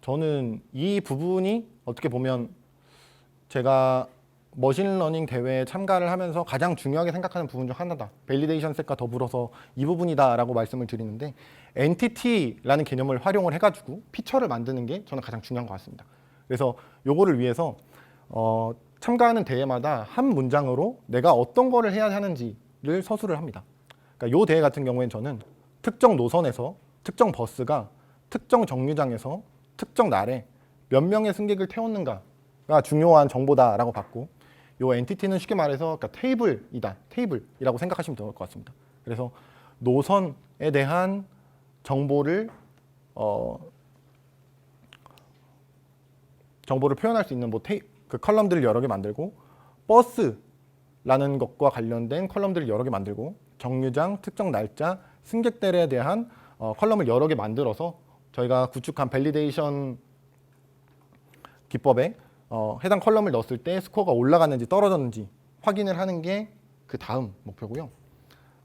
저는 이 부분이 어떻게 보면 제가 머신러닝 대회에 참가를 하면서 가장 중요하게 생각하는 부분 중 하나다. 밸리데이션 셋과 더불어서 이 부분이다라고 말씀을 드리는데, 엔티티라는 개념을 활용을 해가지고 피처를 만드는 게 저는 가장 중요한 것 같습니다. 그래서 요거를 위해서 참가하는 대회마다 한 문장으로 내가 어떤 거를 해야 하는지를 서술을 합니다. 그러니까 요 대회 같은 경우에는 저는 특정 노선에서 특정 버스가 특정 정류장에서 특정 날에 몇 명의 승객을 태웠는가가 중요한 정보다라고 봤고, 요 엔티티는 쉽게 말해서 그러니까 테이블이다, 테이블이라고 생각하시면 될 것 같습니다. 그래서 노선에 대한 정보를 표현할 수 있는 그 컬럼들을 여러 개 만들고, 버스라는 것과 관련된 컬럼들을 여러 개 만들고, 정류장, 특정 날짜, 승객들에 대한 컬럼을 여러 개 만들어서 저희가 구축한 밸리데이션 기법에 해당 컬럼을 넣었을 때 스코어가 올라갔는지 떨어졌는지 확인을 하는 게 그 다음 목표고요.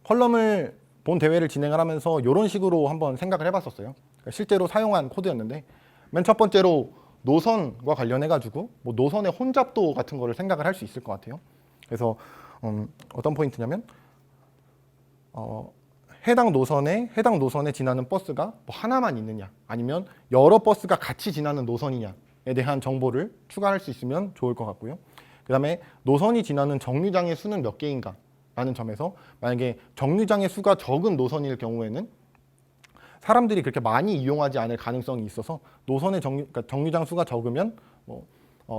컬럼을 본 대회를 진행을 하면서 이런 식으로 한번 생각을 해봤었어요. 그러니까 실제로 사용한 코드였는데, 맨 첫 번째로 노선과 관련해가지고 뭐 노선의 혼잡도 같은 거를 생각을 할 수 있을 것 같아요. 그래서 어떤 포인트냐면 해당 노선에 지나는 버스가 뭐 하나만 있느냐, 아니면 여러 버스가 같이 지나는 노선이냐에 대한 정보를 추가할 수 있으면 좋을 것 같고요. 그 다음에 노선이 지나는 정류장의 수는 몇 개인가 라는 점에서, 만약에 정류장의 수가 적은 노선일 경우에는 사람들이 그렇게 많이 이용하지 않을 가능성이 있어서 노선의 그러니까 정류장 수가 적으면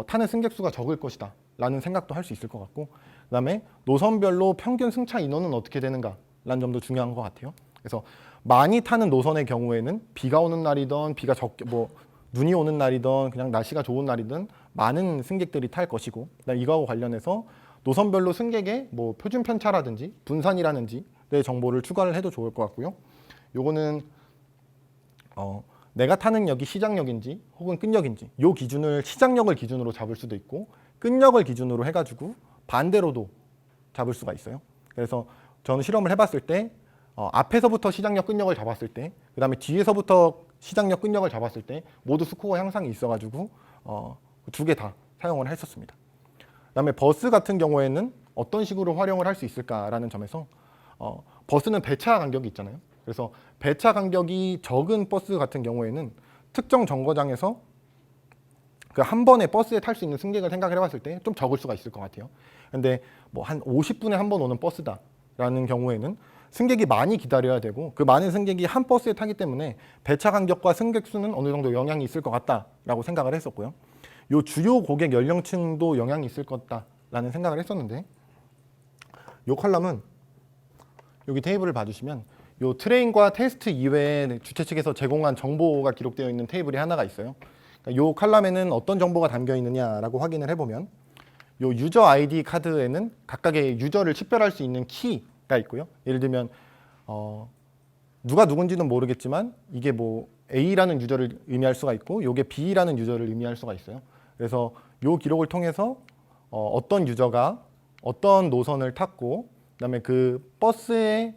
타는 승객 수가 적을 것이다 라는 생각도 할 수 있을 것 같고, 그 다음에 노선별로 평균 승차 인원은 어떻게 되는가 라는 점도 중요한 것 같아요. 그래서 많이 타는 노선의 경우에는 비가 오는 날이든 눈이 오는 날이든 그냥 날씨가 좋은 날이든 많은 승객들이 탈 것이고, 이거하고 관련해서 노선별로 승객의 뭐 표준 편차라든지 분산이라든지 정보를 추가를 해도 좋을 것 같고요. 요거는 내가 타는 역이 시장역인지 혹은 끝역인지, 요 기준을 시장역을 기준으로 잡을 수도 있고 끝역을 기준으로 해가지고 반대로도 잡을 수가 있어요. 그래서 저는 실험을 해봤을 때 앞에서부터 시장역 끝역을 잡았을 때, 그 다음에 뒤에서부터 시장역 끝역을 잡았을 때 모두 스코어 향상이 있어가지고 두 개 다 사용을 했었습니다. 그 다음에 버스 같은 경우에는 어떤 식으로 활용을 할 수 있을까라는 점에서 버스는 배차 간격이 있잖아요. 그래서 배차 간격이 적은 버스 같은 경우에는 특정 정거장에서 그 한 번에 버스에 탈 수 있는 승객을 생각을 해봤을 때 좀 적을 수가 있을 것 같아요. 근데 뭐 한 50분에 한 번 오는 버스다라는 경우에는 승객이 많이 기다려야 되고, 그 많은 승객이 한 버스에 타기 때문에 배차 간격과 승객 수는 어느 정도 영향이 있을 것 같다라고 생각을 했었고요. 요 주요 고객 연령층도 영향이 있을 것 같다라는 생각을 했었는데, 요 컬럼은 여기 테이블을 봐주시면 요 트레인과 테스트 이외에 주최 측에서 제공한 정보가 기록되어 있는 테이블이 하나가 있어요. 요 칼럼에는 어떤 정보가 담겨 있느냐라고 확인을 해보면, 요 유저 아이디 카드에는 각각의 유저를 식별할 수 있는 키가 있고요. 예를 들면 누가 누군지는 모르겠지만 이게 뭐 A라는 유저를 의미할 수가 있고, 요게 B라는 유저를 의미할 수가 있어요. 그래서 요 기록을 통해서 어떤 유저가 어떤 노선을 탔고, 그다음에 그 버스의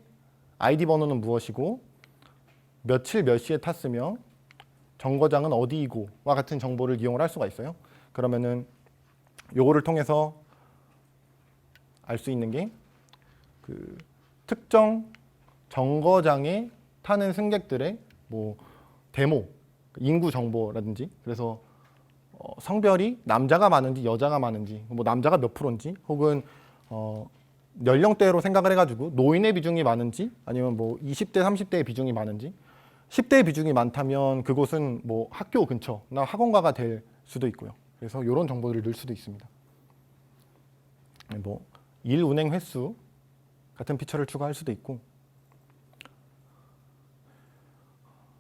아이디 번호는 무엇이고 며칠 몇 시에 탔으며 정거장은 어디이고와 같은 정보를 이용을 할 수가 있어요. 그러면은 요거를 통해서 알 수 있는 게 그 특정 정거장에 타는 승객들의 뭐 데모, 인구 정보라든지, 그래서 성별이 남자가 많은지 여자가 많은지, 뭐 남자가 몇 프로인지, 혹은 연령대로 생각을 해가지고 노인의 비중이 많은지, 아니면 뭐 20대, 30대의 비중이 많은지, 10대의 비중이 많다면 그곳은 뭐 학교 근처나 학원가가 될 수도 있고요. 그래서 이런 정보들을 넣을 수도 있습니다. 뭐 일 운행 횟수 같은 피처를 추가할 수도 있고,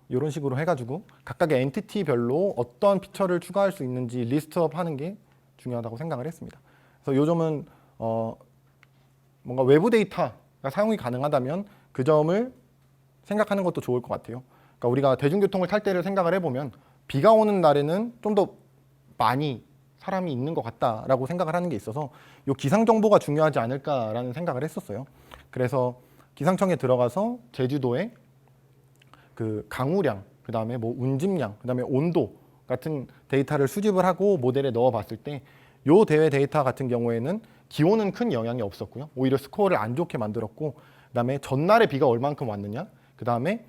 이런 식으로 해가지고 각각의 엔티티별로 어떤 피처를 추가할 수 있는지 리스트업 하는 게 중요하다고 생각을 했습니다. 그래서 요 점은 뭔가 외부 데이터가 사용이 가능하다면 그 점을 생각하는 것도 좋을 것 같아요. 그러니까 우리가 대중교통을 탈 때를 생각을 해보면 비가 오는 날에는 좀 더 많이 사람이 있는 것 같다라고 생각을 하는 게 있어서 이 기상 정보가 중요하지 않을까라는 생각을 했었어요. 그래서 기상청에 들어가서 제주도의 그 강우량, 그 다음에 뭐 운집량, 그 다음에 온도 같은 데이터를 수집을 하고 모델에 넣어봤을 때 이 대회 데이터 같은 경우에는 기온은 큰 영향이 없었고요. 오히려 스코어를 안 좋게 만들었고, 그 다음에 전날에 비가 얼만큼 왔느냐, 그 다음에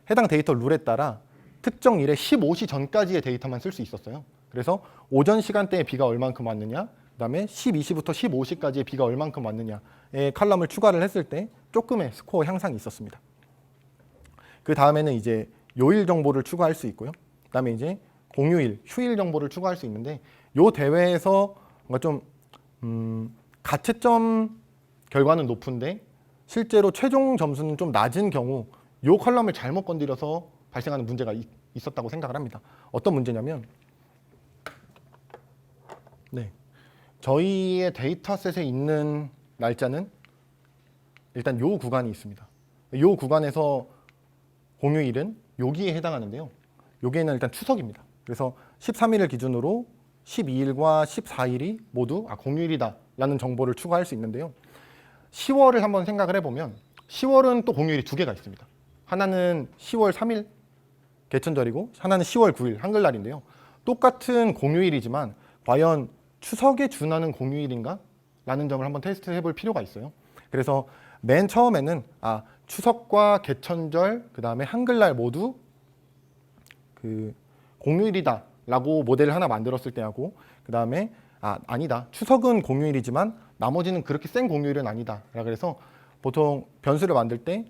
해당 데이터 룰에 따라 특정 일의 15시 전까지의 데이터만 쓸 수 있었어요. 그래서 오전 시간대에 비가 얼만큼 왔느냐, 그 다음에 12시부터 15시까지의 비가 얼만큼 왔느냐의 칼럼을 추가를 했을 때 조금의 스코어 향상이 있었습니다. 그 다음에는 이제 요일 정보를 추가할 수 있고요. 그 다음에 이제 공휴일, 휴일 정보를 추가할 수 있는데 요 대회에서 뭔가 좀 가채점 결과는 높은데 실제로 최종 점수는 좀 낮은 경우 요 컬럼을 잘못 건드려서 발생하는 문제가 있었다고 생각을 합니다. 어떤 문제냐면 저희의 데이터셋에 있는 날짜는 일단 요 구간이 있습니다. 요 구간에서 공휴일은 여기에 해당하는데요. 여기에는 일단 추석입니다. 그래서 13일을 기준으로 12일과 14일이 모두 공휴일이다 라는 정보를 추가할 수 있는데요. 10월을 한번 생각을 해보면 10월은 또 공휴일이 두 개가 있습니다. 하나는 10월 3일 개천절이고 하나는 10월 9일 한글날인데요. 똑같은 공휴일이지만 과연 추석에 준하는 공휴일인가? 라는 점을 한번 테스트 해볼 필요가 있어요. 그래서 맨 처음에는 추석과 개천절, 그 다음에 한글날 모두 그 공휴일이다 라고 모델을 하나 만들었을 때하고, 그 다음에 아니다, 추석은 공휴일이지만 나머지는 그렇게 센 공휴일은 아니다 라 그래서 보통 변수를 만들 때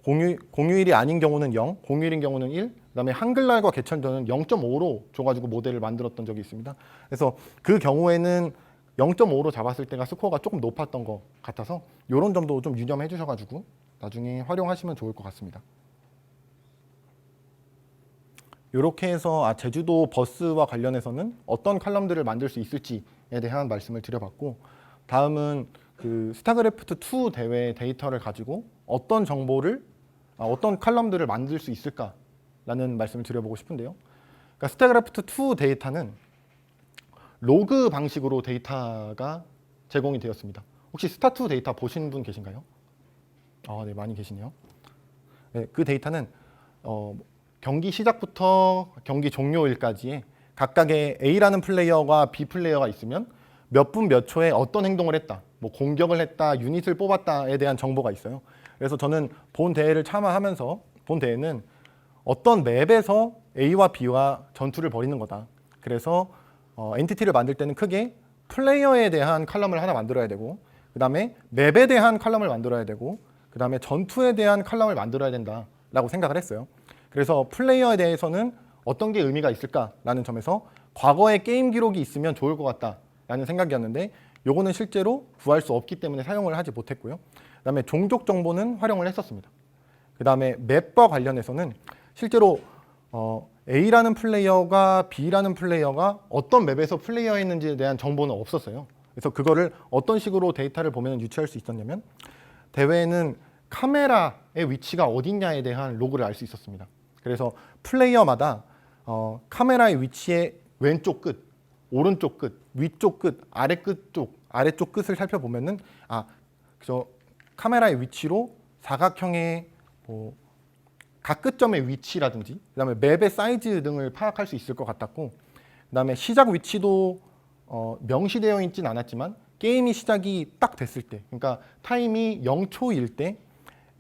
공휴일이 아닌 경우는 0, 공휴일인 경우는 1, 그 다음에 한글날과 개천절은 0.5로 줘가지고 모델을 만들었던 적이 있습니다. 그래서 그 경우에는 0.5로 잡았을 때가 스코어가 조금 높았던 것 같아서 이런 점도 좀 유념해 주셔가지고 나중에 활용하시면 좋을 것 같습니다. 이렇게 해서 제주도 버스와 관련해서는 어떤 칼럼들을 만들 수 있을지에 대한 말씀을 드려봤고, 다음은 그 스타크래프트2 대회 데이터를 가지고 어떤 정보를 어떤 칼럼들을 만들 수 있을까라는 말씀을 드려보고 싶은데요. 그러니까 스타크래프트2 데이터는 로그 방식으로 데이터가 제공이 되었습니다. 혹시 스타2 데이터 보신 분 계신가요? 네, 많이 계시네요. 네, 그 데이터는 경기 시작부터 경기 종료일까지의 각각의 A라는 플레이어가 B 플레이어가 있으면 몇 분 몇 초에 어떤 행동을 했다, 뭐 공격을 했다, 유닛을 뽑았다에 대한 정보가 있어요. 그래서 저는 본 대회를 참여하면서 본 대회는 어떤 맵에서 A와 B와 전투를 벌이는 거다. 그래서 엔티티를 만들 때는 크게 플레이어에 대한 칼럼을 하나 만들어야 되고, 그 다음에 맵에 대한 칼럼을 만들어야 되고, 그 다음에 전투에 대한 칼럼을 만들어야 된다라고 생각을 했어요. 그래서 플레이어에 대해서는 어떤 게 의미가 있을까라는 점에서 과거의 게임 기록이 있으면 좋을 것 같다라는 생각이었는데, 요거는 실제로 구할 수 없기 때문에 사용을 하지 못했고요. 그 다음에 종족 정보는 활용을 했었습니다. 그 다음에 맵과 관련해서는 실제로 A라는 플레이어가 B라는 플레이어가 어떤 맵에서 플레이어했는지에 대한 정보는 없었어요. 그래서 그거를 어떤 식으로 데이터를 보면 유추할 수 있었냐면, 대회에는 카메라의 위치가 어딨냐에 대한 로그를 알 수 있었습니다. 그래서 플레이어마다 카메라의 위치의 왼쪽 끝, 오른쪽 끝, 위쪽 끝, 아래 끝 쪽, 아래쪽 끝을 살펴보면은 그저 카메라의 위치로 사각형의 각 끝점의 위치라든지, 그다음에 맵의 사이즈 등을 파악할 수 있을 것 같았고, 그다음에 시작 위치도 명시되어 있진 않았지만 게임이 시작이 딱 됐을 때, 그러니까 타임이 0초일 때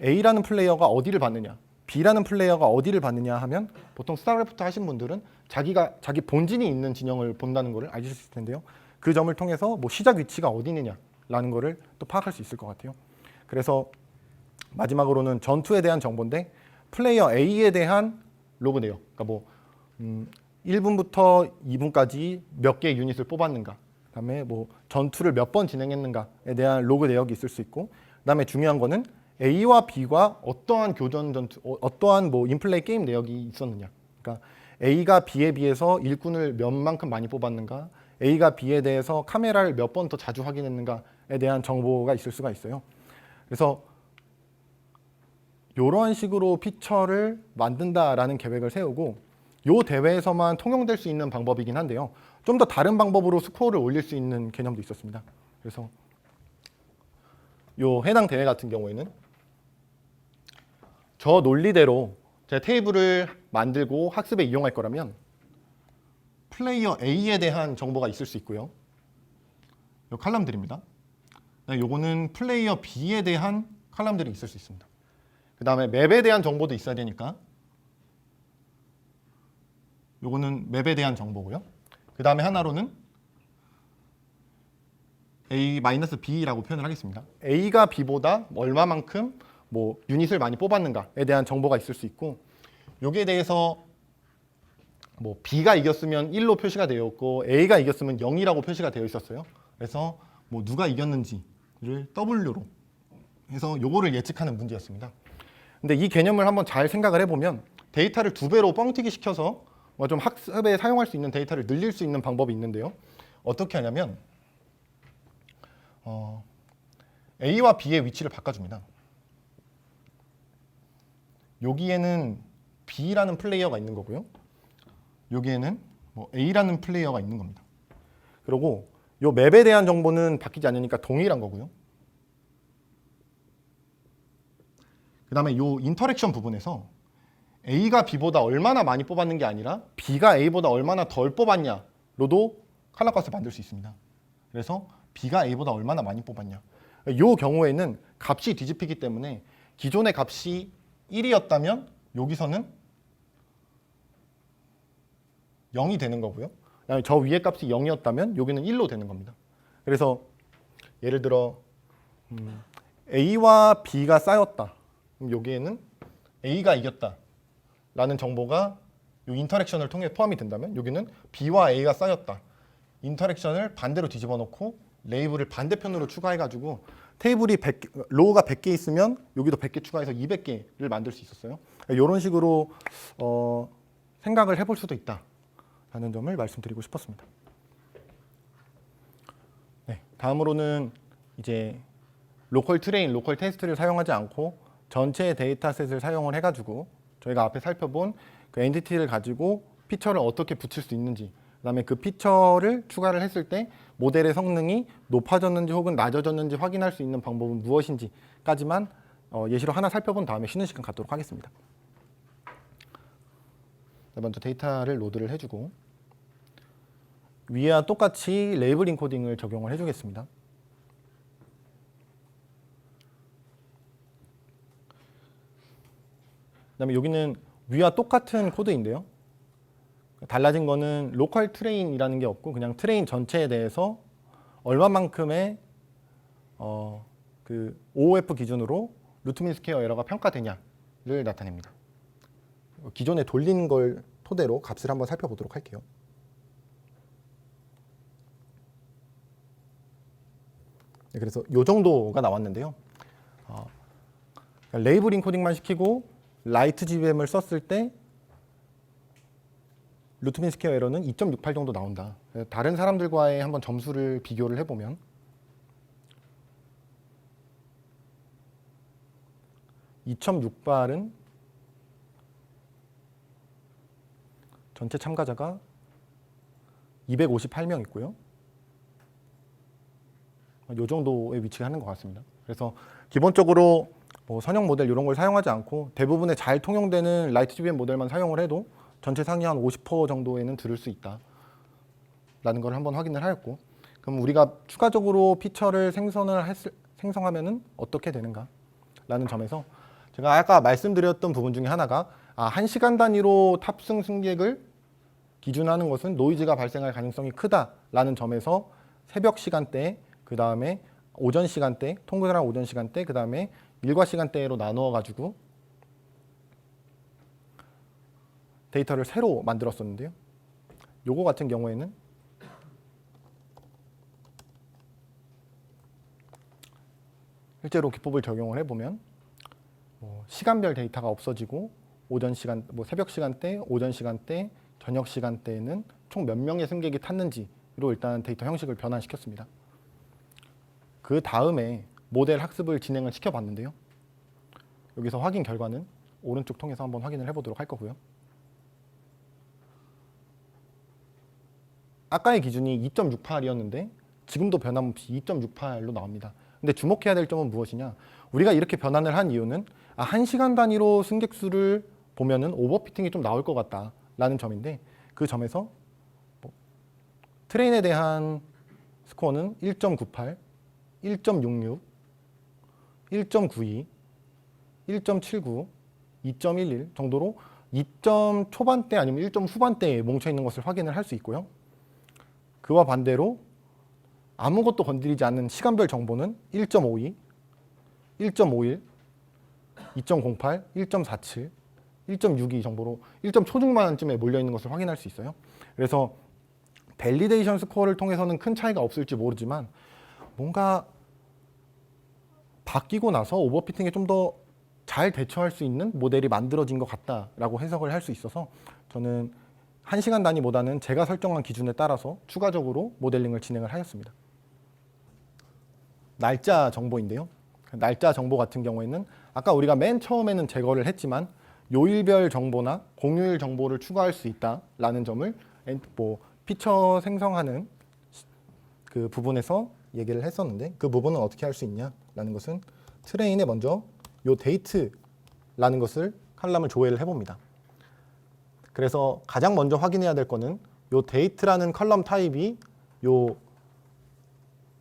A라는 플레이어가 어디를 봤느냐, B라는 플레이어가 어디를 봤느냐 하면 보통 스타크래프트 하신 분들은 자기 본진이 있는 진영을 본다는 것을 알실 수 있을 텐데요. 그 점을 통해서 뭐 시작 위치가 어디 있느냐라는 것을 또 파악할 수 있을 것 같아요. 그래서 마지막으로는 전투에 대한 정보인데, 플레이어 A에 대한 로그 내역, 그러니까 뭐 1분부터 2분까지 몇 개의 유닛을 뽑았는가, 그다음에 뭐 전투를 몇 번 진행했는가에 대한 로그 내역이 있을 수 있고, 그다음에 중요한 거는 A와 B가 어떠한 교전 전투, 어떠한 뭐 인플레이 게임 내역이 있었느냐. 그러니까 A가 B에 비해서 일꾼을 몇만큼 많이 뽑았는가, A가 B에 대해서 카메라를 몇 번 더 자주 확인했는가에 대한 정보가 있을 수가 있어요. 그래서 이런 식으로 피처를 만든다라는 계획을 세우고, 이 대회에서만 통용될 수 있는 방법이긴 한데요. 좀 더 다른 방법으로 스코어를 올릴 수 있는 개념도 있었습니다. 그래서 요 해당 대회 같은 경우에는 저 논리대로 제가 테이블을 만들고 학습에 이용할 거라면 플레이어 A에 대한 정보가 있을 수 있고요. 요 칼럼들입니다. 요거는 플레이어 B에 대한 칼럼들이 있을 수 있습니다. 그 다음에 맵에 대한 정보도 있어야 되니까 요거는 맵에 대한 정보고요. 그 다음에 하나로는 A-B라고 표현을 하겠습니다. A가 B보다 얼마만큼 뭐 유닛을 많이 뽑았는가에 대한 정보가 있을 수 있고, 여기에 대해서 뭐 B가 이겼으면 1로 표시가 되어 있고 A가 이겼으면 0이라고 표시가 되어 있었어요. 그래서 뭐 누가 이겼는지를 W로 해서 요거를 예측하는 문제였습니다. 근데 이 개념을 한번 잘 생각을 해보면 데이터를 2배로 뻥튀기 시켜서 좀 학습에 사용할 수 있는 데이터를 늘릴 수 있는 방법이 있는데요. 어떻게 하냐면 A와 B의 위치를 바꿔줍니다. 여기에는 B라는 플레이어가 있는 거고요. 여기에는 뭐 A라는 플레이어가 있는 겁니다. 그리고 이 맵에 대한 정보는 바뀌지 않으니까 동일한 거고요. 그 다음에 이 인터랙션 부분에서 A가 B보다 얼마나 많이 뽑았는 게 아니라 B가 A보다 얼마나 덜 뽑았냐로도 칼럼값을 만들 수 있습니다. 그래서 B가 A보다 얼마나 많이 뽑았냐. 이 경우에는 값이 뒤집히기 때문에 기존의 값이 1이었다면 여기서는 0이 되는 거고요. 저 위의 값이 0이었다면 여기는 1로 되는 겁니다. 그래서 예를 들어 A와 B가 쌓였다. 그럼 여기에는 A가 이겼다 라는 정보가 이 인터랙션을 통해 포함이 된다면 여기는 B와 A가 쌓였다. 인터랙션을 반대로 뒤집어 놓고 레이블을 반대편으로 추가해가지고 테이블이 로우가 100개 있으면 여기도 100개 추가해서 200개를 만들 수 있었어요. 이런 식으로 생각을 해볼 수도 있다라는 점을 말씀드리고 싶었습니다. 네, 다음으로는 이제 로컬 트레인, 로컬 테스트를 사용하지 않고 전체 데이터셋을 사용을 해가지고 저희가 앞에 살펴본 그 엔티티를 가지고 피처를 어떻게 붙일 수 있는지, 그다음에 그 피처를 추가를 했을 때 모델의 성능이 높아졌는지 혹은 낮아졌는지 확인할 수 있는 방법은 무엇인지까지만 예시로 하나 살펴본 다음에 쉬는 시간 갖도록 하겠습니다. 먼저 데이터를 로드를 해주고 위와 똑같이 레이블 인코딩을 적용을 해주겠습니다. 그다음에 여기는 위와 똑같은 코드인데요. 달라진 거는 로컬 트레인이라는 게 없고 그냥 트레인 전체에 대해서 얼마만큼의 그 OOF 기준으로 루트민 스퀘어 에러가 평가되냐를 나타냅니다. 기존에 돌린 걸 토대로 값을 한번 살펴보도록 할게요. 네, 그래서 이 정도가 나왔는데요. 레이블 인코딩만 시키고 라이트 GBM을 썼을 때 루트민 스퀘어 에러는 2.68 정도 나온다. 다른 사람들과의 한번 점수를 비교를 해보면 (2.6발은) 전체 참가자가 258명 있고요. 이 정도의 위치가 하는 것 같습니다. 그래서 기본적으로 뭐 선형 모델 이런 걸 사용하지 않고 대부분의 잘 통용되는 라이트 GBM 모델만 사용을 해도 전체 상위 한 50% 정도에는 들을 수 있다 라는 걸 한번 확인을 하였고, 그럼 우리가 추가적으로 피처를 생성하면은 어떻게 되는가 라는 점에서 제가 아까 말씀드렸던 부분 중에 하나가 1시간 단위로 탑승 승객을 기준하는 것은 노이즈가 발생할 가능성이 크다라는 점에서 새벽 시간대, 그 다음에 오전 시간대, 통근한 오전 시간대, 그 다음에 일과 시간대로 나누어 가지고 데이터를 새로 만들었었는데요. 요거 같은 경우에는 실제로 기법을 적용을 해보면 시간별 데이터가 없어지고 오전 시간, 새벽 시간대, 오전 시간대, 저녁 시간대에는 총 몇 명의 승객이 탔는지로 일단 데이터 형식을 변환시켰습니다. 그 다음에 모델 학습을 진행을 시켜봤는데요. 여기서 확인 결과는 오른쪽 통해서 한번 확인을 해보도록 할 거고요. 아까의 기준이 2.68이었는데 지금도 변함없이 2.68로 나옵니다. 근데 주목해야 될 점은 무엇이냐? 우리가 이렇게 변환을 한 이유는 1시간 단위로 승객 수를 보면은 오버피팅이 좀 나올 것 같다라는 점인데, 그 점에서 트레인에 대한 스코어는 1.98, 1.66, 1.92, 1.79, 2.11 정도로 2점 초반대 아니면 1점 후반대에 뭉쳐 있는 것을 확인을 할 수 있고요. 그와 반대로 아무것도 건드리지 않는 시간별 정보는 1.52, 1.51, 2.08, 1.47, 1.62 정도로 1점 초중반쯤에 몰려 있는 것을 확인할 수 있어요. 그래서 밸리데이션 스코어를 통해서는 큰 차이가 없을지 모르지만 뭔가 바뀌고 나서 오버피팅에 좀 더 잘 대처할 수 있는 모델이 만들어진 것 같다라고 해석을 할 수 있어서 저는 1시간 단위보다는 제가 설정한 기준에 따라서 추가적으로 모델링을 진행을 하였습니다. 날짜 정보인데요. 날짜 정보 같은 경우에는 아까 우리가 맨 처음에는 제거를 했지만 요일별 정보나 공휴일 정보를 추가할 수 있다라는 점을 피처 생성하는 그 부분에서 얘기를 했었는데, 그 부분은 어떻게 할 수 있냐라는 것은 트레인에 먼저 요 데이트라는 것을 칼럼을 조회를 해봅니다. 그래서 가장 먼저 확인해야 될 거는 요 데이트라는 컬럼 타입이 요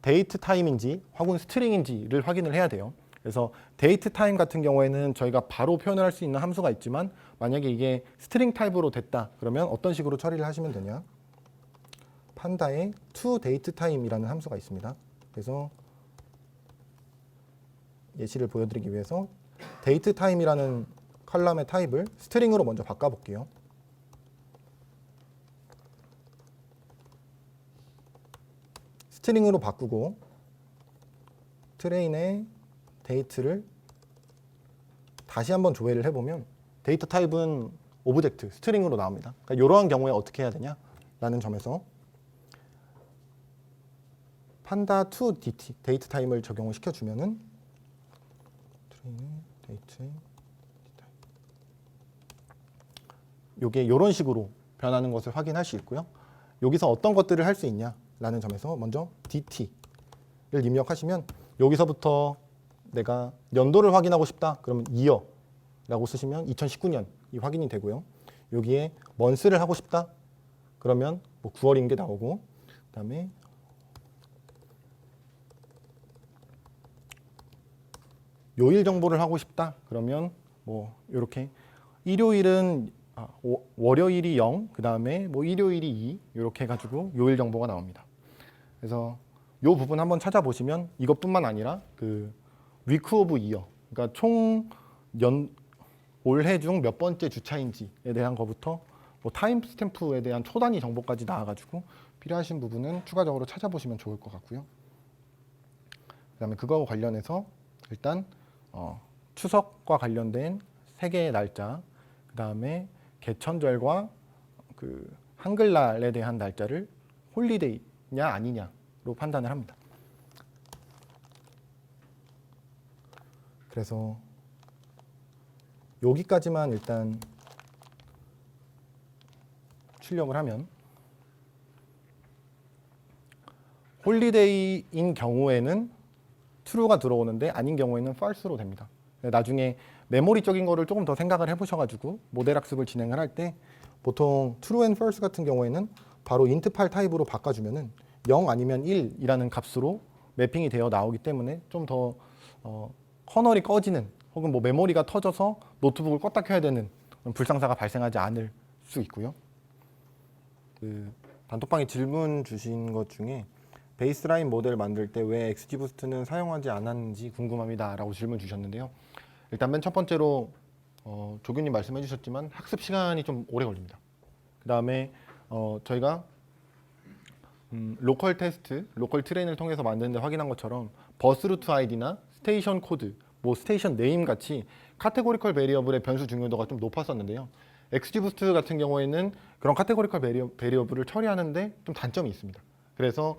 데이트 타임인지 혹은 스트링인지를 확인을 해야 돼요. 그래서 데이트 타임 같은 경우에는 저희가 바로 표현을 할 수 있는 함수가 있지만, 만약에 이게 스트링 타입으로 됐다 그러면 어떤 식으로 처리를 하시면 되냐, 판다에 toDateTime이라는 함수가 있습니다. 그래서 예시를 보여드리기 위해서 dateTime이라는 컬럼의 타입을 스트링으로 먼저 바꿔볼게요. 스트링으로 바꾸고 트레인의 데이트를 다시 한번 조회를 해보면 데이터 타입은 오브젝트, 스트링으로 나옵니다. 그러니까 이러한 경우에 어떻게 해야 되냐라는 점에서 판다 to 데이트 타임을 적용을 시켜주면은 트레인의 데이트 타임, 요게 이런 식으로 변하는 것을 확인할 수 있고요. 여기서 어떤 것들을 할 수 있냐라는 점에서 먼저 dt를 입력하시면 여기서부터 내가 연도를 확인하고 싶다 그러면 year라고 쓰시면 2019년이 확인이 되고요. 여기에 month를 하고 싶다 그러면 뭐 9월인 게 나오고, 그다음에 요일 정보를 하고 싶다 그러면 뭐 이렇게 일요일은 월요일이 0, 그 다음에 뭐 일요일이 2 이렇게 해가지고 요일 정보가 나옵니다. 그래서 요 부분 한번 찾아보시면 이것뿐만 아니라 그 위크 오브 이어, 그러니까 총 올해 중 몇 번째 주차인지에 대한 것부터 뭐 타임 스탬프에 대한 초단위 정보까지 나와가지고 필요하신 부분은 추가적으로 찾아보시면 좋을 것 같고요. 그다음에 그거와 관련해서 일단 추석과 관련된 3개의 날짜, 그다음에 개천절과 그 한글날에 대한 날짜를 홀리데이냐 아니냐로 판단을 합니다. 그래서 여기까지만 일단 출력을 하면 홀리데이인 경우에는 true가 들어오는데 아닌 경우에는 false로 됩니다. 나중에 메모리적인 거를 조금 더 생각을 해보셔가지고 모델 학습을 진행을 할 때 보통 true and false 같은 경우에는 바로 int8 타입으로 바꿔주면은 0 아니면 1이라는 값으로 매핑이 되어 나오기 때문에 좀 더 커널이 꺼지는 혹은 뭐 메모리가 터져서 노트북을 껐다 켜야 되는 불상사가 발생하지 않을 수 있고요. 그 단톡방에 질문 주신 것 중에 베이스라인 모델 만들 때 왜 XGBoost는 사용하지 않았는지 궁금합니다 라고 질문 주셨는데요. 일단 맨 첫 번째로 조교님 말씀해 주셨지만 학습 시간이 좀 오래 걸립니다. 그 다음에 저희가 로컬 테스트, 로컬 트레인을 통해서 만드는데 확인한 것처럼 버스 루트 아이디나 스테이션 코드, 뭐 스테이션 네임 같이 카테고리컬 베리어블의 변수 중요도가 좀 높았었는데요. XGBoost 같은 경우에는 그런 카테고리컬 베리어블을 처리하는데 좀 단점이 있습니다. 그래서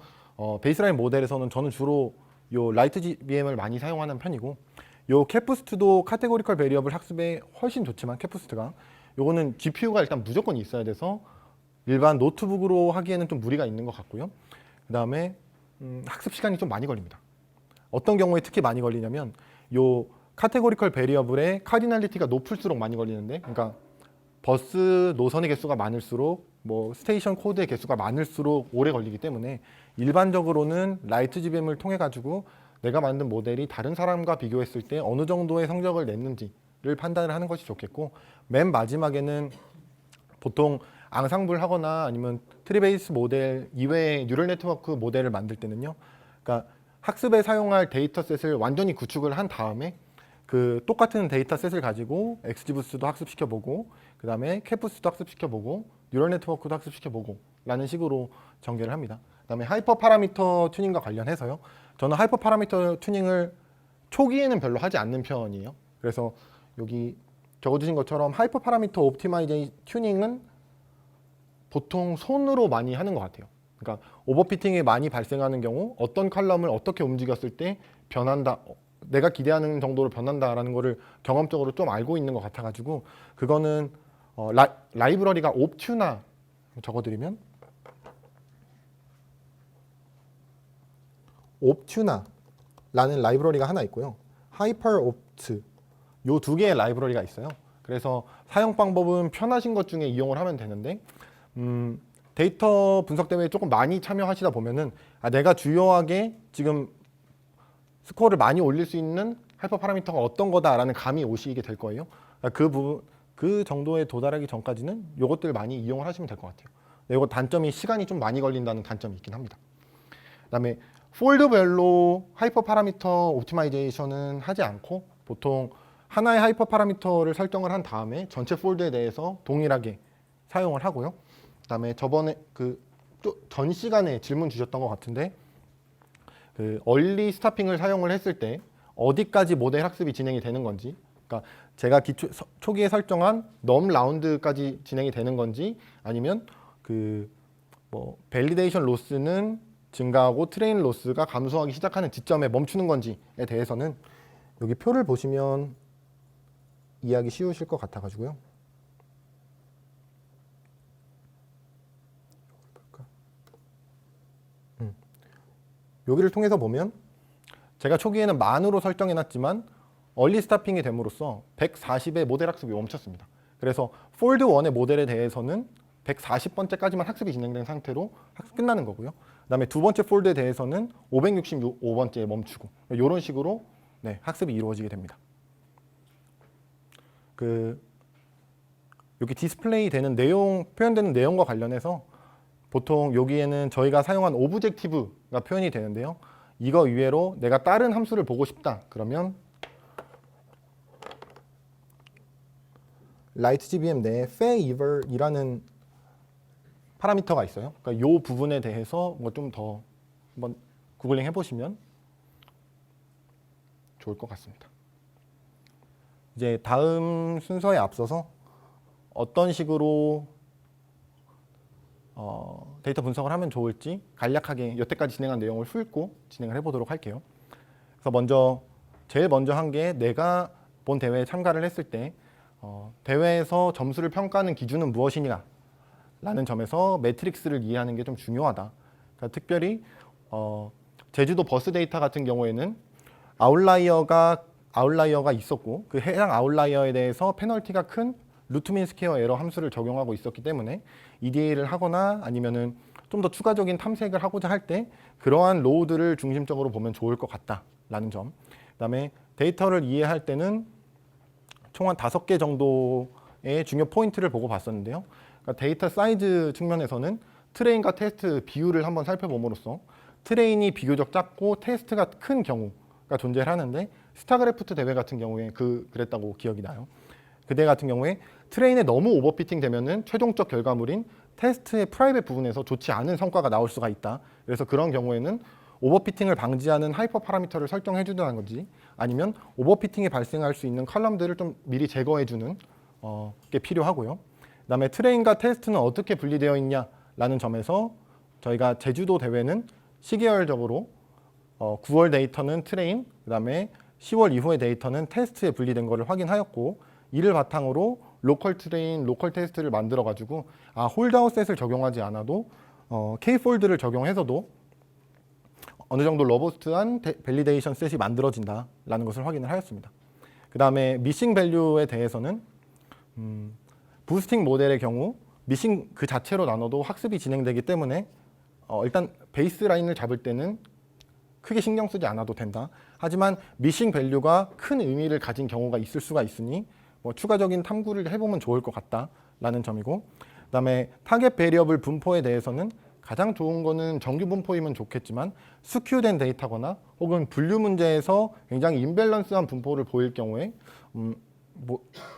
베이스라인 모델에서는 저는 주로 요 라이트 GBM을 많이 사용하는 편이고, 요 캡부스트도 카테고리컬 베리어블 학습에 훨씬 좋지만 캡부스트가 요거는 GPU가 일단 무조건 있어야 돼서 일반 노트북으로 하기에는 좀 무리가 있는 것 같고요. 그 다음에 학습 시간이 좀 많이 걸립니다. 어떤 경우에 특히 많이 걸리냐면 요 카테고리컬 베리어블의 카디널리티가 높을수록 많이 걸리는데, 그러니까 버스 노선의 개수가 많을수록 뭐 스테이션 코드의 개수가 많을수록 오래 걸리기 때문에 일반적으로는 라이트 GBM을 통해 가지고 내가 만든 모델이 다른 사람과 비교했을 때 어느 정도의 성적을 냈는지를 판단을 하는 것이 좋겠고, 맨 마지막에는 보통 앙상블 하거나 아니면 트리베이스 모델 이외의 뉴럴 네트워크 모델을 만들 때는요, 그러니까 학습에 사용할 데이터셋을 완전히 구축을 한 다음에 그 똑같은 데이터셋을 가지고 XGBoo스도 학습시켜보고, 그 다음에 캣부스도 학습시켜보고, 뉴럴 네트워크도 학습시켜보고 라는 식으로 전개를 합니다. 그 다음에 하이퍼 파라미터 튜닝과 관련해서요, 저는 하이퍼 파라미터 튜닝을 초기에는 별로 하지 않는 편이에요. 그래서 여기 적어주신 것처럼 하이퍼 파라미터 옵티마이제 튜닝은 보통 손으로 많이 하는 것 같아요. 그러니까 오버피팅이 많이 발생하는 경우 어떤 컬럼을 어떻게 움직였을 때 변한다, 내가 기대하는 정도로 변한다라는 거를 경험적으로 좀 알고 있는 것 같아가지고, 그거는 라이브러리가 옵튜나 적어드리면 옵튜나라는 라이브러리가 하나 있고요, 하이퍼옵트, 요 두 개의 라이브러리가 있어요. 그래서 사용 방법은 편하신 것 중에 이용을 하면 되는데, 데이터 분석 대회에 조금 많이 참여하시다 보면은 내가 주요하게 지금 스코어를 많이 올릴 수 있는 하이퍼 파라미터가 어떤 거다라는 감이 오시게 될 거예요. 그 부분, 그 정도에 도달하기 전까지는 이것들 많이 이용을 하시면 될 것 같아요. 이거 단점이 시간이 좀 많이 걸린다는 단점이 있긴 합니다. 그다음에 폴드별로 하이퍼 파라미터 옵티마이제이션은 하지 않고 보통 하나의 하이퍼 파라미터를 설정을 한 다음에 전체 폴드에 대해서 동일하게 사용을 하고요. 그다음에 저번에 전 시간에 질문 주셨던 것 같은데, 그 얼리 스타핑을 사용을 했을 때 어디까지 모델 학습이 진행이 되는 건지, 그러니까 제가 초기에 설정한 넘 라운드까지 진행이 되는 건지, 아니면 그 뭐 밸리데이션 로스는 증가하고 트레인 로스가 감소하기 시작하는 지점에 멈추는 건지에 대해서는 여기 표를 보시면 이해하기 쉬우실 것 같아가지고요. 여기를 통해서 보면 제가 초기에는 만으로 설정해놨지만 얼리 스타핑이 됨으로써 140의 모델 학습이 멈췄습니다. 그래서 폴드 1의 모델에 대해서는 140번째까지만 학습이 진행된 상태로 학습 끝나는 거고요. 그 다음에 두 번째 폴드에 대해서는 565번째에 멈추고, 이런 식으로 학습이 이루어지게 됩니다. 여기 디스플레이 되는 내용, 표현되는 내용과 관련해서 보통 여기에는 저희가 사용한 오브젝티브가 표현이 되는데요. 이거 이외로 내가 다른 함수를 보고 싶다 그러면 LightGBM 내에 favori라는 파라미터가 있어요. 그러니까 이 부분에 대해서 뭐 좀 더 한번 구글링 해보시면 좋을 것 같습니다. 이제 다음 순서에 앞서서 어떤 식으로 데이터 분석을 하면 좋을지 간략하게 여태까지 진행한 내용을 훑고 진행을 해보도록 할게요. 그래서 제일 먼저 한 게 내가 본 대회에 참가를 했을 때 대회에서 점수를 평가하는 기준은 무엇이냐 라는 점에서 매트릭스를 이해하는 게 좀 중요하다. 그러니까 특별히 제주도 버스 데이터 같은 경우에는 아웃라이어가 있었고, 그 해당 아웃라이어에 대해서 페널티가 큰 루트민 스퀘어 에러 함수를 적용하고 있었기 때문에 EDA를 하거나 아니면은 좀 더 추가적인 탐색을 하고자 할 때 그러한 로우들을 중심적으로 보면 좋을 것 같다라는 점. 그다음에 데이터를 이해할 때는 총 한 5개 정도의 중요 포인트를 보고 봤었는데요. 그러니까 데이터 사이즈 측면에서는 트레인과 테스트 비율을 한번 살펴봄으로써 트레인이 비교적 작고 테스트가 큰 경우가 존재를 하는데, 스타그래프트 대회 같은 경우에 그랬다고 기억이 나요. 그 대회 같은 경우에 트레인에 너무 오버피팅 되면은 최종적 결과물인 테스트의 프라이빗 부분에서 좋지 않은 성과가 나올 수가 있다. 그래서 그런 경우에는 오버피팅을 방지하는 하이퍼 파라미터를 설정해 주는 건지, 아니면 오버피팅이 발생할 수 있는 컬럼들을 좀 미리 제거해 주는 게 필요하고요. 그다음에 트레인과 테스트는 어떻게 분리되어 있냐라는 점에서 저희가 제주도 대회는 시계열적으로 9월 데이터는 트레인, 그다음에 10월 이후의 데이터는 테스트에 분리된 것을 확인하였고, 이를 바탕으로 로컬 트레인, 로컬 테스트를 만들어 가지고 홀드아웃셋을 적용하지 않아도 K폴드를 적용해서도 어느 정도 로버스트한 밸리데이션 셋이 만들어진다라는 것을 확인을 하였습니다. 그 다음에 미싱 밸류에 대해서는 부스팅 모델의 경우 미싱 그 자체로 나눠도 학습이 진행되기 때문에 일단 베이스라인을 잡을 때는 크게 신경 쓰지 않아도 된다. 하지만 미싱 밸류가 큰 의미를 가진 경우가 있을 수가 있으니 추가적인 탐구를 해보면 좋을 것 같다라는 점이고, 그 다음에 타겟 베리어블 분포에 대해서는 가장 좋은 거는 정규 분포이면 좋겠지만 스큐된 데이터거나 혹은 분류 문제에서 굉장히 임밸런스한 분포를 보일 경우에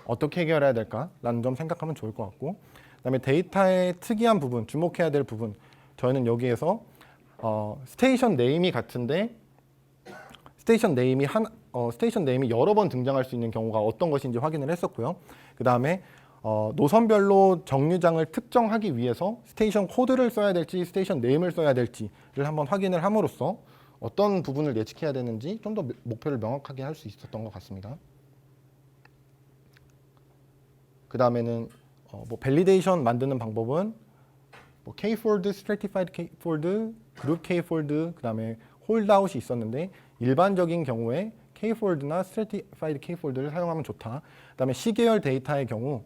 어떻게 해결해야 될까라는 점 생각하면 좋을 것 같고, 그다음에 데이터의 특이한 부분, 주목해야 될 부분, 저희는 여기에서 스테이션 네임이 같은데 스테이션 네임이 여러 번 등장할 수 있는 경우가 어떤 것인지 확인을 했었고요. 그 다음에 노선별로 정류장을 특정하기 위해서 스테이션 코드를 써야 될지 스테이션 네임을 써야 될지를 한번 확인을 함으로써 어떤 부분을 예측해야 되는지 좀 더 목표를 명확하게 할 수 있었던 것 같습니다. 그 다음에는 밸리데이션 만드는 방법은 K폴드, 스트래티파이드 K폴드, 그룹 K폴드, 그 다음에 홀드아웃이 있었는데 일반적인 경우에 K폴드나 스트래티파이드 K폴드를 사용하면 좋다. 그 다음에 시계열 데이터의 경우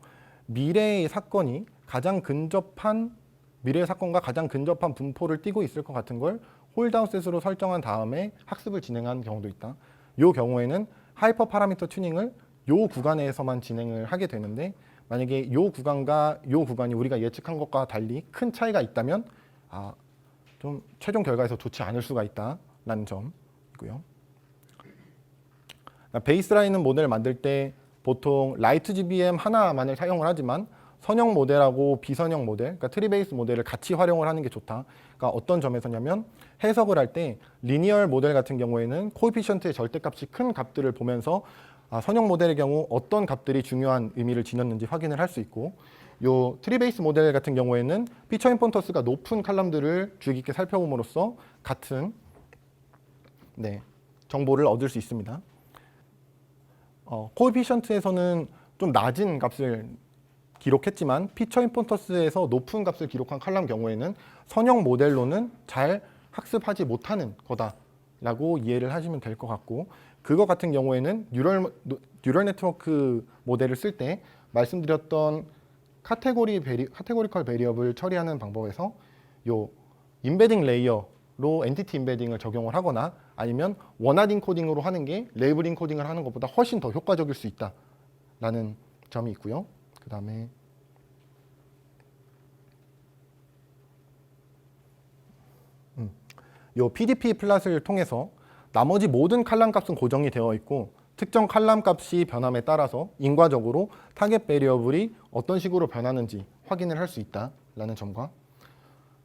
미래의 사건과 가장 근접한 분포를 띠고 있을 것 같은 걸 홀드아웃셋으로 설정한 다음에 학습을 진행한 경우도 있다. 이 경우에는 하이퍼 파라미터 튜닝을 이 구간에서만 진행을 하게 되는데, 만약에 이 구간과 이 구간이 우리가 예측한 것과 달리 큰 차이가 있다면 좀 최종 결과에서 좋지 않을 수가 있다라는 점이고요. 베이스라인은 모델을 만들 때 보통 라이트 GBM 하나만을 사용을 하지만 선형 모델하고 비선형 모델, 그러니까 트리 베이스 모델을 같이 활용을 하는 게 좋다. 그러니까 어떤 점에서냐면 해석을 할 때 리니얼 모델 같은 경우에는 코에피션트의 절대값이 큰 값들을 보면서 선형 모델의 경우 어떤 값들이 중요한 의미를 지녔는지 확인을 할 수 있고, 요 트리 베이스 모델 같은 경우에는 피처 임포턴스가 높은 칼럼들을 주의 깊게 살펴봄으로써 같은 정보를 얻을 수 있습니다. 코에피션트에서는 좀 낮은 값을 기록했지만 피처 임포턴스에서 높은 값을 기록한 칼럼 경우에는 선형 모델로는 잘 학습하지 못하는 거다라고 이해를 하시면 될 것 같고, 그거 같은 경우에는 뉴럴 네트워크 모델을 쓸 때 말씀드렸던 카테고리컬 베리어블 처리하는 방법에서 요 임베딩 레이어로 엔티티 임베딩을 적용을 하거나 아니면 원하드 인코딩으로 하는 게 레이블 인코딩을 하는 것보다 훨씬 더 효과적일 수 있다라는 점이 있고요. 그 다음에 요 PDP 플랫을 통해서 나머지 모든 칼럼 값은 고정이 되어 있고 특정 칼럼 값이 변함에 따라서 인과적으로 타겟 베리어블이 어떤 식으로 변하는지 확인을 할 수 있다라는 점과,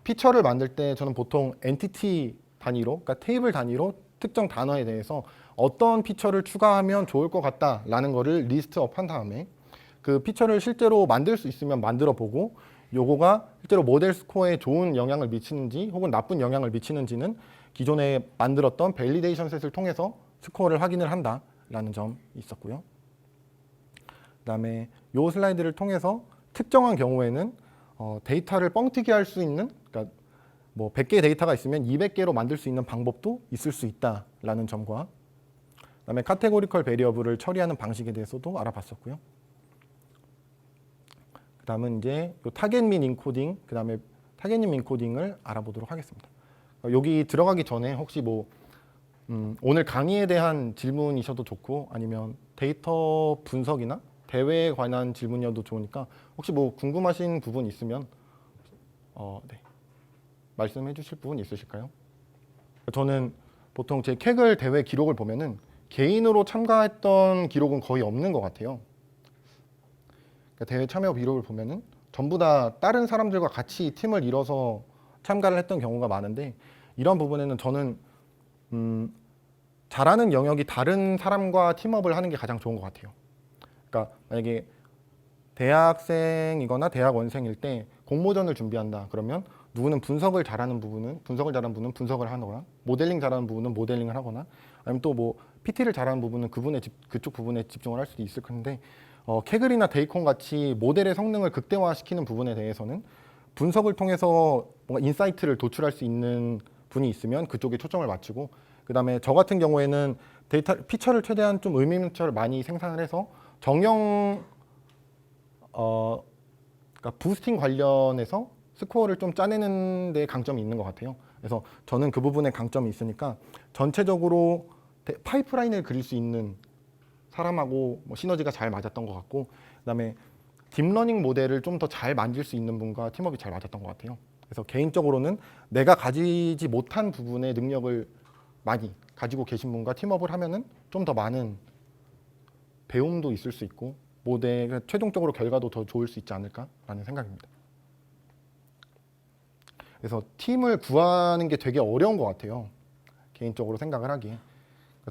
피처를 만들 때 저는 보통 엔티티 단위로, 그러니까 테이블 단위로 특정 단어에 대해서 어떤 피처를 추가하면 좋을 것 같다라는 거를 리스트업 한 다음에 그 피처를 실제로 만들 수 있으면 만들어 보고 요거가 실제로 모델 스코어에 좋은 영향을 미치는지 혹은 나쁜 영향을 미치는지는 기존에 만들었던 밸리데이션 셋을 통해서 스코어를 확인을 한다라는 점이 있었고요. 그다음에 요 슬라이드를 통해서 특정한 경우에는 데이터를 뻥튀기 할 수 있는, 그러니까 뭐 100개 데이터가 있으면 200개로 만들 수 있는 방법도 있을 수 있다라는 점과, 그다음에 카테고리컬 베리어블을 처리하는 방식에 대해서도 알아봤었고요. 그다음은 이제 타겟 민 인코딩, 그다음에 타겟 민 인코딩을 알아보도록 하겠습니다. 여기 들어가기 전에 혹시 오늘 강의에 대한 질문이셔도 좋고 아니면 데이터 분석이나 대회에 관한 질문이어도 좋으니까 혹시 궁금하신 부분 있으면 말씀해 주실 부분 있으실까요? 저는 보통 제 캐글 대회 기록을 보면은 개인으로 참가했던 기록은 거의 없는 것 같아요. 그러니까 대회 참여 기록을 보면은 전부 다 다른 사람들과 같이 팀을 이뤄서 참가를 했던 경우가 많은데, 이런 부분에는 저는 잘하는 영역이 다른 사람과 팀업을 하는 게 가장 좋은 것 같아요. 그러니까 만약에 대학생이거나 대학원생일 때 공모전을 준비한다 그러면 누구는 분석을 잘하는 분은 분석을 하거나 모델링 잘하는 부분은 모델링을 하거나 아니면 또 PT를 잘하는 부분은 그쪽 부분에 집중을 할 수도 있을 텐데 캐글이나 데이콘 같이 모델의 성능을 극대화시키는 부분에 대해서는 분석을 통해서 뭔가 인사이트를 도출할 수 있는 분이 있으면 그쪽에 초점을 맞추고, 그다음에 저 같은 경우에는 데이터 피처를 최대한 좀 의미 있는 피처를 많이 생산을 해서 정형 그러니까 부스팅 관련해서 스코어를 좀 짜내는 데 강점이 있는 것 같아요. 그래서 저는 그 부분에 강점이 있으니까 전체적으로 파이프라인을 그릴 수 있는 사람하고 뭐 시너지가 잘 맞았던 것 같고, 그다음에 딥러닝 모델을 좀 더 잘 만들 수 있는 분과 팀워크가 잘 맞았던 것 같아요. 그래서 개인적으로는 내가 가지지 못한 부분의 능력을 많이 가지고 계신 분과 팀업을 하면은 좀 더 많은 배움도 있을 수 있고 모델 최종적으로 결과도 더 좋을 수 있지 않을까라는 생각입니다. 그래서 팀을 구하는 게 되게 어려운 것 같아요. 개인적으로 생각을 하기에.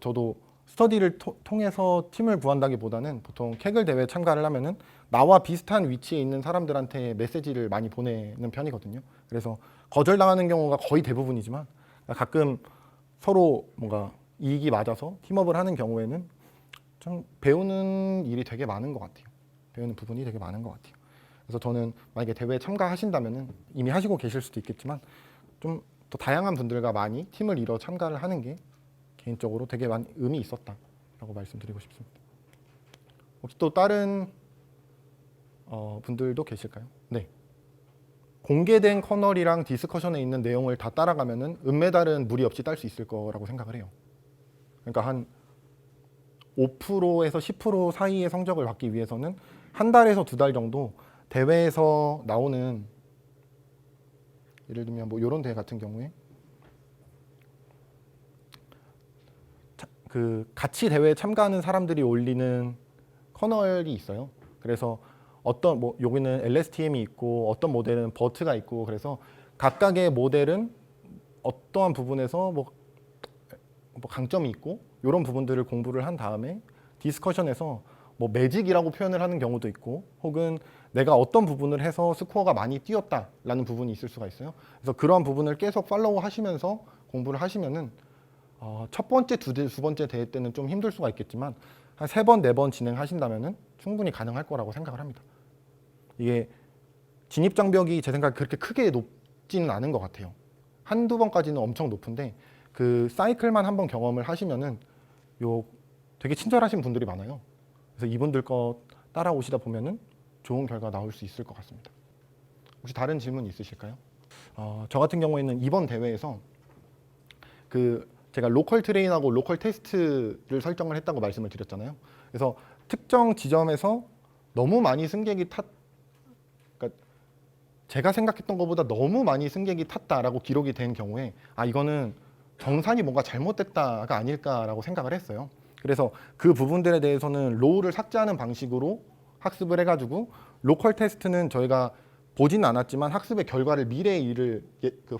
저도 스터디를 통해서 팀을 구한다기보다는 보통 캐글 대회 참가를 하면은 나와 비슷한 위치에 있는 사람들한테 메시지를 많이 보내는 편이거든요. 그래서 거절당하는 경우가 거의 대부분이지만 가끔 서로 뭔가 이익이 맞아서 팀업을 하는 경우에는 좀 배우는 일이 되게 많은 것 같아요. 배우는 부분이 되게 많은 것 같아요. 그래서 저는 만약에 대회에 참가하신다면은 이미 하시고 계실 수도 있겠지만 좀 더 다양한 분들과 많이 팀을 이뤄 참가를 하는 게 개인적으로 되게 많이 의미 있었다라고 말씀드리고 싶습니다. 혹시 또 다른 분들도 계실까요? 네. 공개된 커널이랑 디스커션에 있는 내용을 다 따라가면은 은메달은 무리 없이 딸 수 있을 거라고 생각을 해요. 그러니까 한 5%에서 10% 사이의 성적을 받기 위해서는 한 달에서 두 달 정도 대회에서 나오는, 예를 들면 뭐 이런 대회 같은 경우에 그 같이 대회에 참가하는 사람들이 올리는 커널이 있어요. 그래서 어떤 뭐 여기는 LSTM이 있고 어떤 모델은 버트가 있고, 그래서 각각의 모델은 어떠한 부분에서 뭐 강점이 있고 이런 부분들을 공부를 한 다음에 디스커션에서 뭐 매직이라고 표현을 하는 경우도 있고, 혹은 내가 어떤 부분을 해서 스코어가 많이 뛰었다라는 부분이 있을 수가 있어요. 그래서 그런 부분을 계속 팔로우 하시면서 공부를 하시면은 첫 번째, 두 번째 대회 때는 좀 힘들 수가 있겠지만 한 세 번, 네 번 진행하신다면은 충분히 가능할 거라고 생각을 합니다. 이게 진입 장벽이 제 생각에 그렇게 크게 높지는 않은 것 같아요. 한두 번까지는 엄청 높은데 그 사이클만 한번 경험을 하시면은 되게 친절하신 분들이 많아요. 그래서 이분들 거 따라오시다 보면은 좋은 결과 나올 수 있을 것 같습니다. 혹시 다른 질문 있으실까요? 저 같은 경우에는 이번 대회에서 제가 로컬 트레인하고 로컬 테스트를 설정을 했다고 말씀을 드렸잖아요. 그래서 특정 지점에서 너무 많이 승객이 그러니까 제가 생각했던 것보다 너무 많이 승객이 탔다라고 기록이 된 경우에 이거는 정산이 뭔가 잘못됐다가 아닐까라고 생각을 했어요. 그래서 그 부분들에 대해서는 로우를 삭제하는 방식으로 학습을 해가지고, 로컬 테스트는 저희가 보지는 않았지만 학습의 결과를 미래의 일을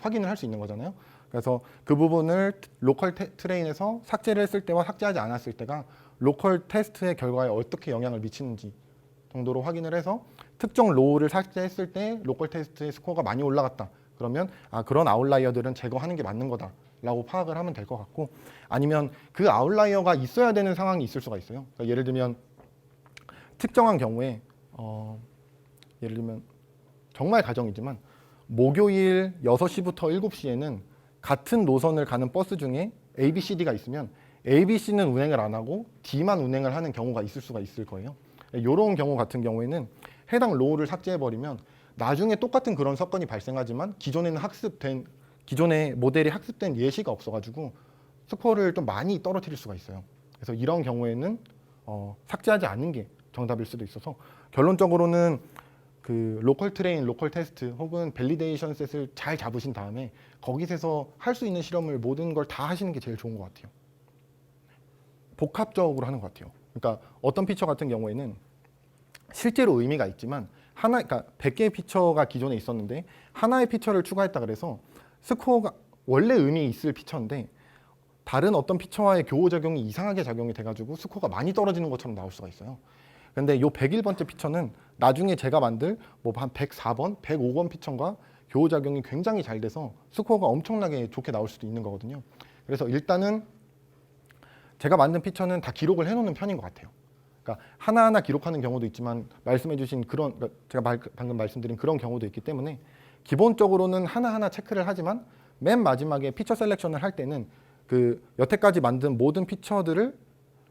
확인을 할 수 있는 거잖아요. 그래서 그 부분을 로컬 트레인에서 삭제를 했을 때와 삭제하지 않았을 때가 로컬 테스트의 결과에 어떻게 영향을 미치는지 정도로 확인을 해서 특정 로우를 삭제했을 때 로컬 테스트의 스코어가 많이 올라갔다. 그러면 그런 아웃라이어들은 제거하는 게 맞는 거다 라고 파악을 하면 될 것 같고, 아니면 그 아웃라이어가 있어야 되는 상황이 있을 수가 있어요. 그러니까 예를 들면 특정한 경우에 예를 들면 정말 가정이지만 목요일 6시부터 7시에는 같은 노선을 가는 버스 중에 A, B, C, D가 있으면 A, B, C는 운행을 안 하고 D만 운행을 하는 경우가 있을 수가 있을 거예요. 이런 경우 같은 경우에는 해당 로우를 삭제해버리면 나중에 똑같은 그런 사건이 발생하지만 기존에 모델이 학습된 예시가 없어가지고 스코어를 좀 많이 떨어뜨릴 수가 있어요. 그래서 이런 경우에는 삭제하지 않는 게 정답일 수도 있어서, 결론적으로는 그 로컬 트레인, 로컬 테스트 혹은 밸리데이션 셋을 잘 잡으신 다음에 거기서 할 수 있는 실험을 모든 걸 다 하시는 게 제일 좋은 것 같아요. 복합적으로 하는 것 같아요. 그러니까 어떤 피처 같은 경우에는 실제로 의미가 있지만 그러니까 100개의 피처가 기존에 있었는데 하나의 피처를 추가했다 그래서 스코어가 원래 의미 있을 피처인데 다른 어떤 피처와의 교호작용이 이상하게 작용이 돼가지고 스코어가 많이 떨어지는 것처럼 나올 수가 있어요. 근데 이 101번째 피처는 나중에 제가 만들 한 104번, 105번 피처가 교호작용이 굉장히 잘 돼서 스코어가 엄청나게 좋게 나올 수도 있는 거거든요. 그래서 일단은 제가 만든 피처는 다 기록을 해놓는 편인 것 같아요. 그러니까 하나하나 기록하는 경우도 있지만 말씀해주신 그런 그러니까 제가 방금 말씀드린 그런 경우도 있기 때문에 기본적으로는 하나하나 체크를 하지만 맨 마지막에 피처 셀렉션을 할 때는 그 여태까지 만든 모든 피처들을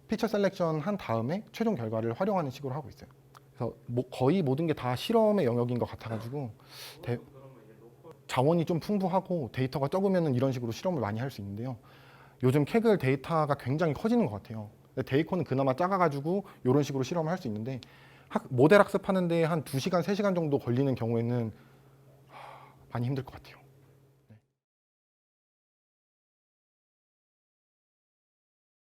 피처 셀렉션 한 다음에 최종 결과를 활용하는 식으로 하고 있어요. 그래서 거의 모든 게 다 실험의 영역인 것 같아가지고 자원이 좀 풍부하고 데이터가 적으면 이런 식으로 실험을 많이 할 수 있는데요. 요즘 캐글 데이터가 굉장히 커지는 것 같아요. 근데 데이콘은 그나마 작아가지고 이런 식으로 실험을 할 수 있는데 모델 학습하는데 한 2시간, 3시간 정도 걸리는 경우에는 많이 힘들 것 같아요.